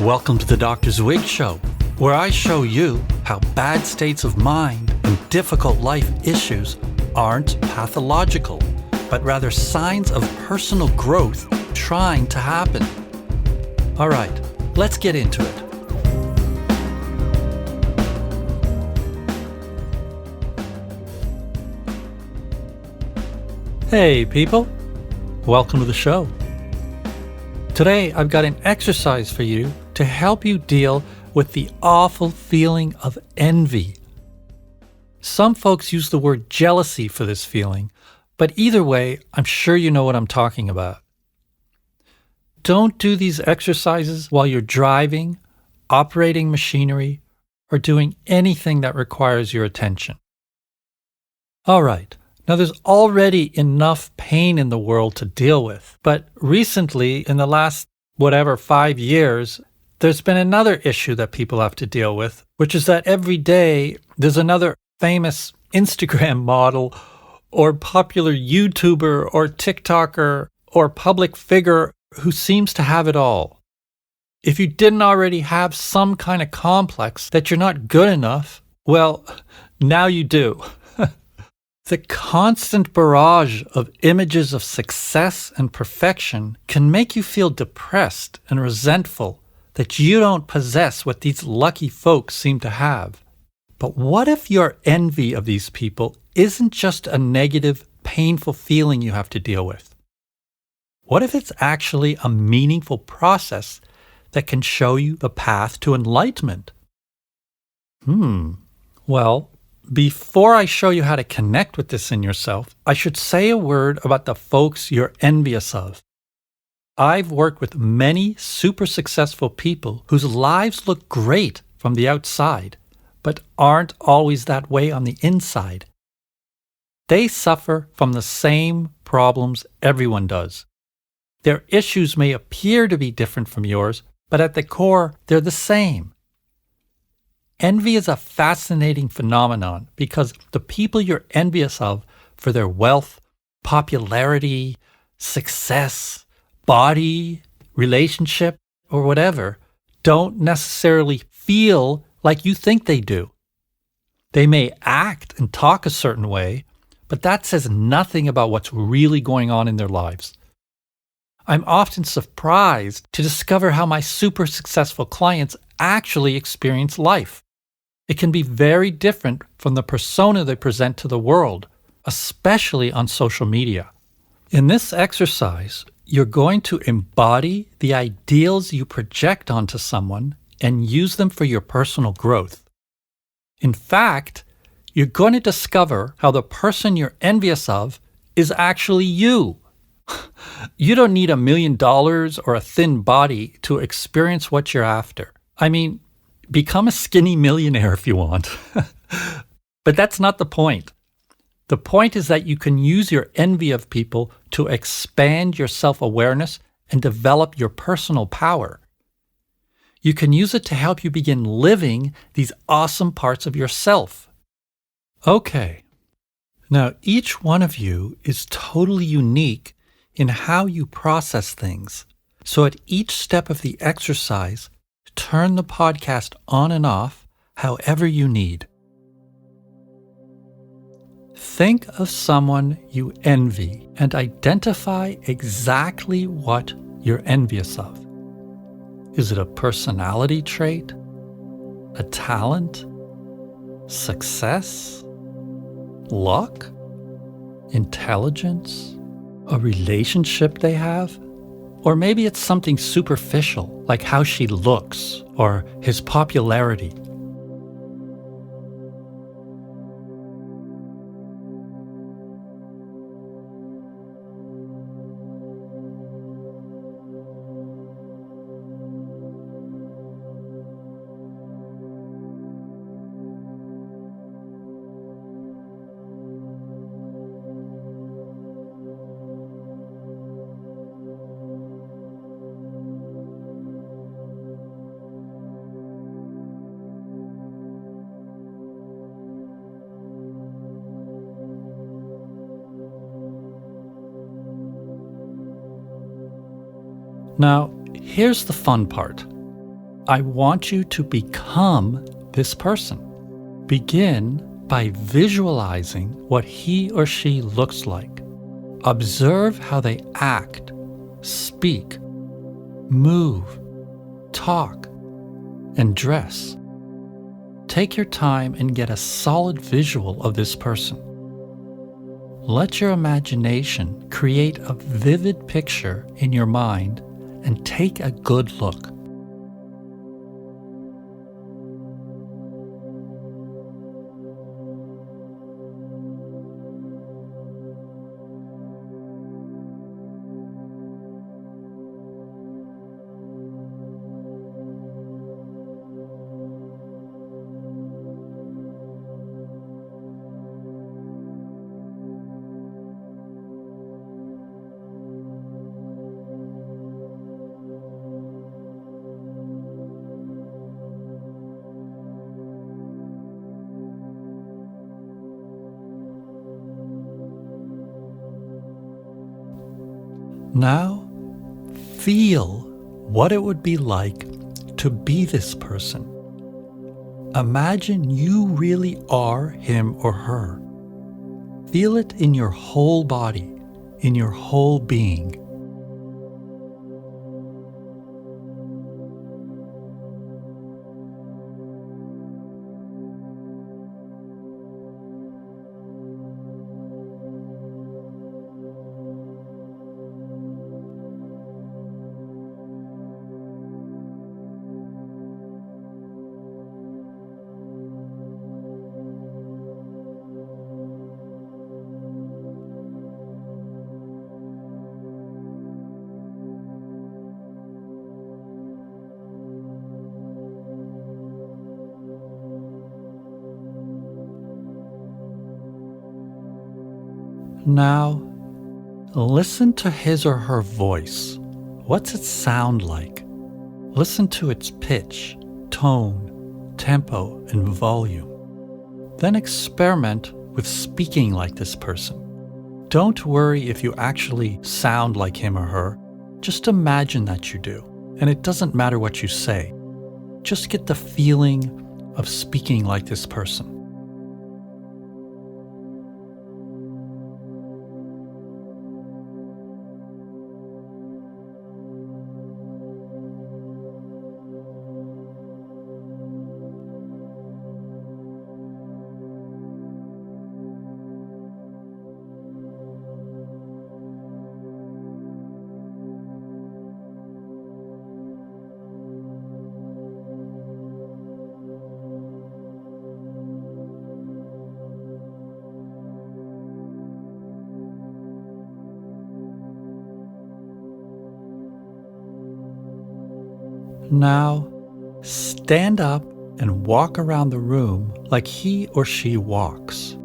Welcome to the Dr. Zwig Show, where I show you how bad states of mind and difficult life issues aren't pathological, but rather signs of personal growth trying to happen. All right, let's get into it. Hey people, welcome to the show. Today I've got an exercise for you to help you deal with the awful feeling of envy. Some folks use the word jealousy for this feeling, but either way, I'm sure you know what I'm talking about. Don't do these exercises while you're driving, operating machinery, or doing anything that requires your attention. All right. Now, there's already enough pain in the world to deal with, but recently, in the last 5 years, there's been another issue that people have to deal with, which is that every day there's another famous Instagram model or popular YouTuber or TikToker or public figure who seems to have it all. If you didn't already have some kind of complex that you're not good enough, well, now you do. The constant barrage of images of success and perfection can make you feel depressed and resentful that you don't possess what these lucky folks seem to have. But what if your envy of these people isn't just a negative, painful feeling you have to deal with? What if it's actually a meaningful process that can show you the path to enlightenment? Well, before I show you how to connect with this in yourself, I should say a word about the folks you're envious of. I've worked with many super successful people whose lives look great from the outside, but aren't always that way on the inside. They suffer from the same problems everyone does. Their issues may appear to be different from yours, but at the core, they're the same. Envy is a fascinating phenomenon because the people you're envious of for their wealth, popularity, success, body, relationship, or whatever, don't necessarily feel like you think they do. They may act and talk a certain way, but that says nothing about what's really going on in their lives. I'm often surprised to discover how my super successful clients actually experience life. It can be very different from the persona they present to the world, especially on social media. In this exercise, you're going to embody the ideals you project onto someone and use them for your personal growth. In fact, you're going to discover how the person you're envious of is actually you. You don't need $1 million or a thin body to experience what you're after. I mean, become a skinny millionaire if you want. But that's not the point. The point is that you can use your envy of people to expand your self-awareness and develop your personal power. You can use it to help you begin living these awesome parts of yourself. Okay. Now, each one of you is totally unique in how you process things. So at each step of the exercise, turn the podcast on and off however you need. Think of someone you envy and identify exactly what you're envious of. Is it a personality trait? A talent? Success? Luck? Intelligence? A relationship they have? Or maybe it's something superficial, like how she looks or his popularity. Now, here's the fun part. I want you to become this person. Begin by visualizing what he or she looks like. Observe how they act, speak, move, talk, and dress. Take your time and get a solid visual of this person. Let your imagination create a vivid picture in your mind and take a good look. Now, feel what it would be like to be this person. Imagine you really are him or her. Feel it in your whole body, in your whole being. Now, listen to his or her voice. What's it sound like? Listen to its pitch, tone, tempo, and volume. Then experiment with speaking like this person. Don't worry if you actually sound like him or her. Just imagine that you do. And it doesn't matter what you say. Just get the feeling of speaking like this person. Now, stand up and walk around the room like he or she walks.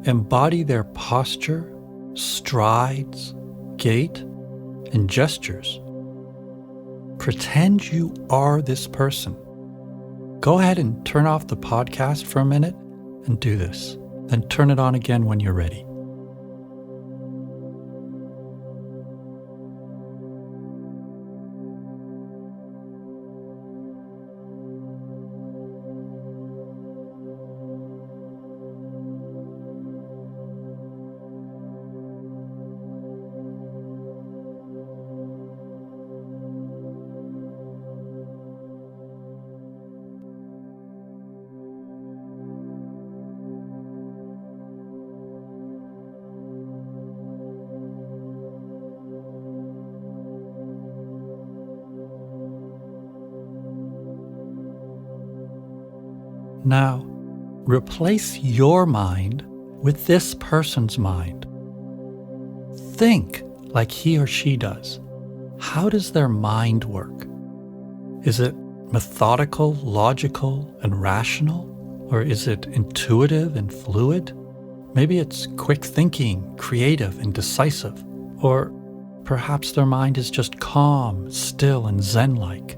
Embody their posture, strides, gait, and gestures. Pretend you are this person. Go ahead and turn off the podcast for a minute and do this. Then turn it on again when you're ready. Now, replace your mind with this person's mind. Think like he or she does. How does their mind work? Is it methodical, logical, and rational? Or is it intuitive and fluid? Maybe it's quick thinking, creative, and decisive. Or perhaps their mind is just calm, still, and zen-like.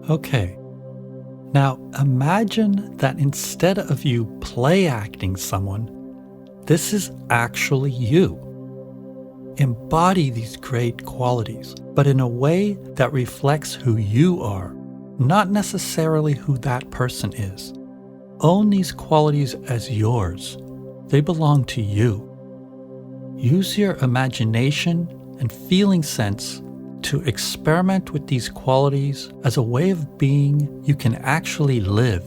Okay, now imagine that instead of you play acting someone, this is actually you. Embody these great qualities, but in a way that reflects who you are, not necessarily who that person is. Own these qualities as yours. They belong to you. Use your imagination and feeling sense to experiment with these qualities as a way of being you can actually live.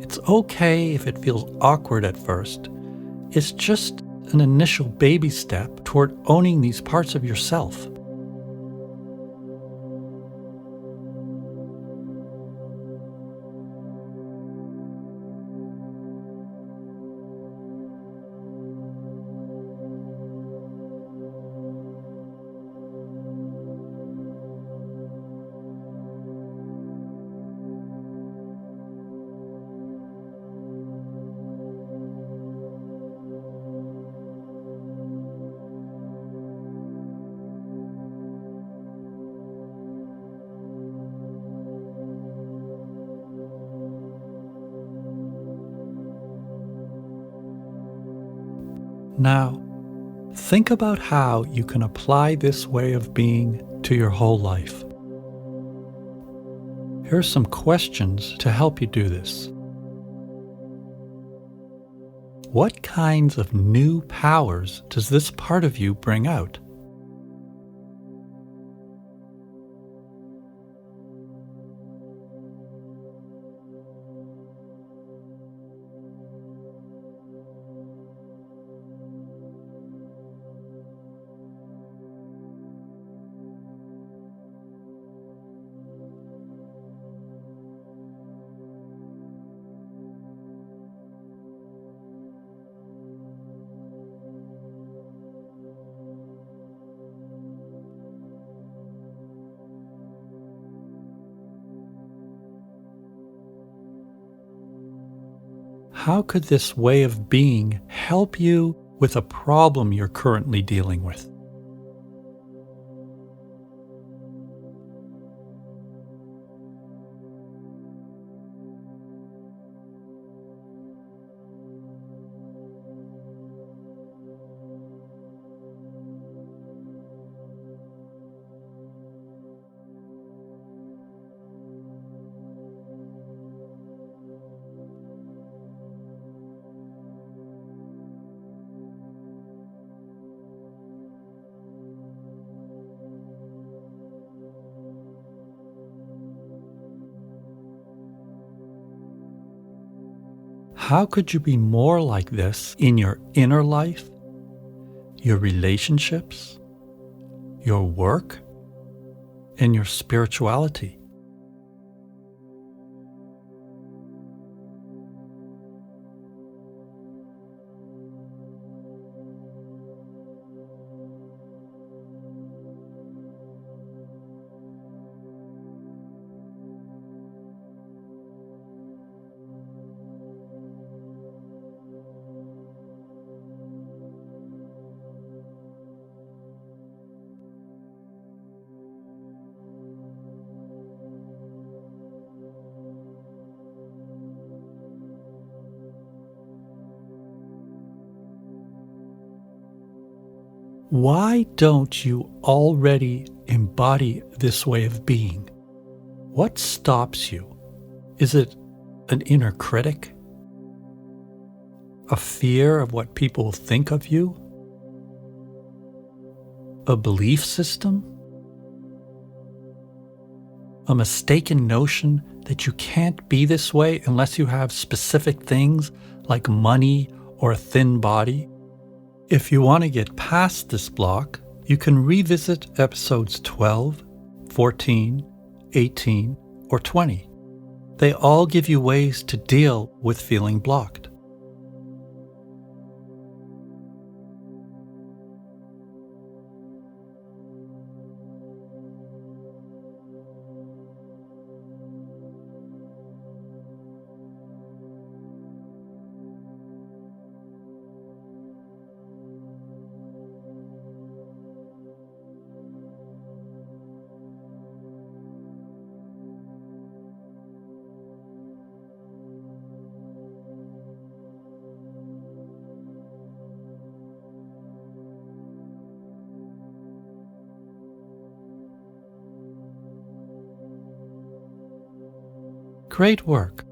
It's okay if it feels awkward at first. It's just an initial baby step toward owning these parts of yourself. Now, think about how you can apply this way of being to your whole life. Here are some questions to help you do this. What kinds of new powers does this part of you bring out? How could this way of being help you with a problem you're currently dealing with? How could you be more like this in your inner life, your relationships, your work, and your spirituality? Why don't you already embody this way of being? What stops you? Is it an inner critic? A fear of what people will think of you? A belief system? A mistaken notion that you can't be this way unless you have specific things like money or a thin body? If you want to get past this block, you can revisit episodes 12, 14, 18, or 20. They all give you ways to deal with feeling blocked. Great work.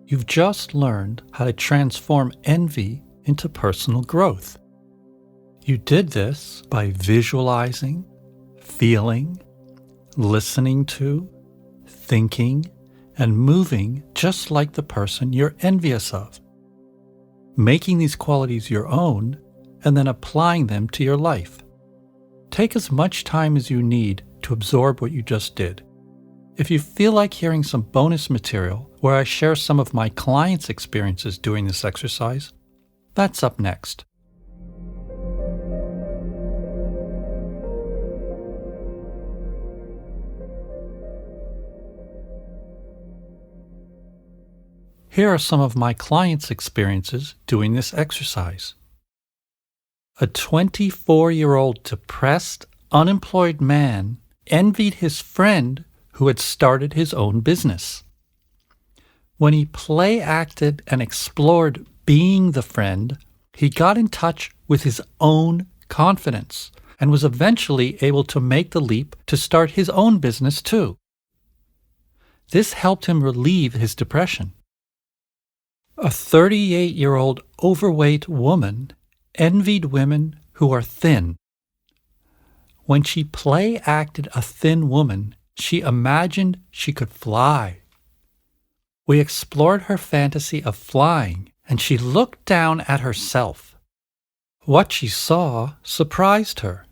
You've just learned how to transform envy into personal growth. You did this by visualizing, feeling, listening to, thinking, and moving just like the person you're envious of. Making these qualities your own and then applying them to your life. Take as much time as you need to absorb what you just did. If you feel like hearing some bonus material where I share some of my clients' experiences doing this exercise, that's up next. Here are some of my clients' experiences doing this exercise. A 24-year-old depressed, unemployed man envied his friend who had started his own business. When he play-acted and explored being the friend, he got in touch with his own confidence and was eventually able to make the leap to start his own business too. This helped him relieve his depression. A 38-year-old overweight woman envied women who are thin. When she play-acted a thin woman, she imagined she could fly. We explored her fantasy of flying, and she looked down at herself. What she saw surprised her.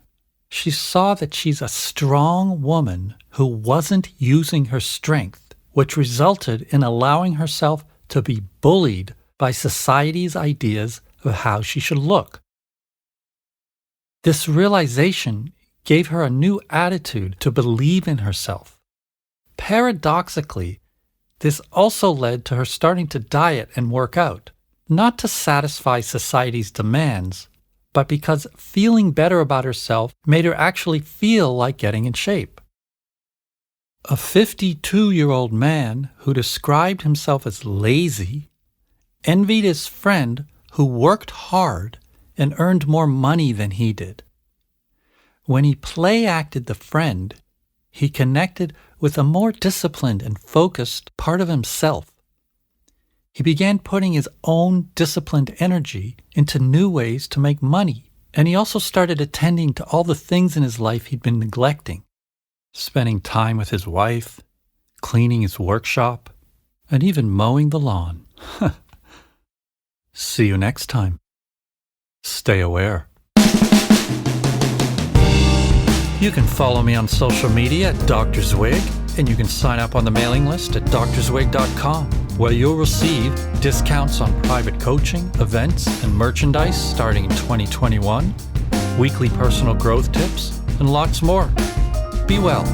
She saw that she's a strong woman who wasn't using her strength, which resulted in allowing herself to be bullied by society's ideas of how she should look. This realization gave her a new attitude to believe in herself. Paradoxically, this also led to her starting to diet and work out, not to satisfy society's demands, but because feeling better about herself made her actually feel like getting in shape. A 52-year-old man who described himself as lazy envied his friend who worked hard and earned more money than he did. When he play-acted the friend, he connected with a more disciplined and focused part of himself. He began putting his own disciplined energy into new ways to make money, and he also started attending to all the things in his life he'd been neglecting. Spending time with his wife, cleaning his workshop, and even mowing the lawn. See you next time. Stay aware. You can follow me on social media at Dr. Zwig, and you can sign up on the mailing list at drzwig.com, where you'll receive discounts on private coaching, events, and merchandise starting in 2021, weekly personal growth tips, and lots more. Be well.